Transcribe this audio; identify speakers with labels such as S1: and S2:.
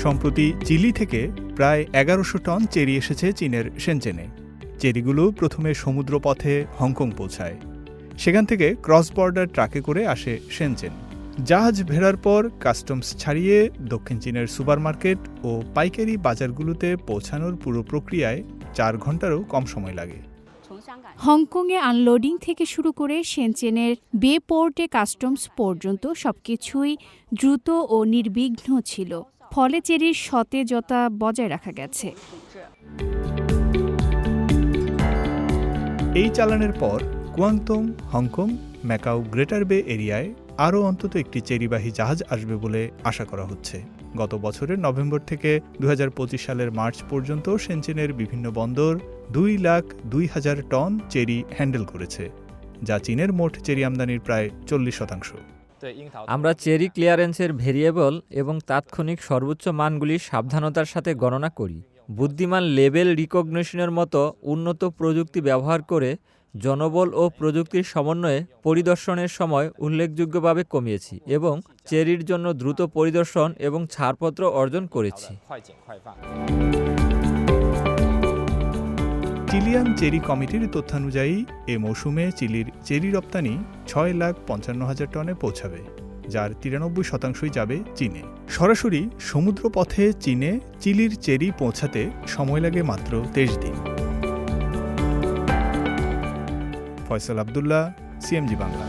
S1: সম্প্রতি চিলি থেকে প্রায় ১১০০ টন চেরি এসেছে চীনের শেনচেনে। চেরিগুলো প্রথমে সমুদ্রপথে হংকং পৌঁছায়, সেখান থেকে ক্রস বর্ডার ট্রাকে করে আসে শেনচেন। জাহাজ ভেড়ার পর কাস্টমস ছাড়িয়ে দক্ষিণ চীনের সুপারমার্কেট ও পাইকারি বাজারগুলোতে পৌঁছানোর পুরো প্রক্রিয়ায় ৪ ঘন্টারও কম সময় লাগে।
S2: হংকংয়ে আনলোডিং থেকে শুরু করে শেনচেনের বে পোর্টে কাস্টমস পর্যন্ত সবকিছুই দ্রুত ও নির্বিঘ্ন ছিল, ফলে চেরির সতেজতা বজায় রাখা গেছে।
S1: এই চালানের পর কুয়াংতং, হংকং, ম্যাকাও গ্রেটার বে এরিয়ায় আরও অন্তত একটি চেরিবাহী জাহাজ আসবে বলে আশা করা হচ্ছে। গত বছরের নভেম্বর থেকে ২০২৫ সালের মার্চ পর্যন্ত শেনচেনের বিভিন্ন বন্দর ২,০২,০০০ টন চেরি হ্যান্ডেল করেছে, যা চীনের মোট চেরি আমদানির প্রায় ৪০%।
S3: আমরা চেরি ক্লিয়ারেন্সের ভেরিয়েবল এবং তাৎক্ষণিক সর্বোচ্চ মানগুলি সাবধানতার সাথে গণনা করি। বুদ্ধিমান লেবেল রিকগনিশনের মতো উন্নত প্রযুক্তি ব্যবহার করে জনবল ও প্রযুক্তির সমন্বয়ে পরিদর্শনের সময় উল্লেখযোগ্যভাবে কমিয়েছি এবং চেরির জন্য দ্রুত পরিদর্শন এবং ছাড়পত্র অর্জন করেছি।
S1: চিলিয়ান চেরি কমিটির তথ্যানুযায়ী এ মৌসুমে চিলির চেরি রপ্তানি ৬,৫৫,০০০ টনে পৌঁছাবে, যার ৯৩% যাবে চীনে। সরাসরি সমুদ্রপথে চীনে চিলির চেরি পৌঁছাতে সময় লাগে মাত্র ২৩ দিন। ফয়সাল আব্দুল্লাহ, সিএমজি বাংলা।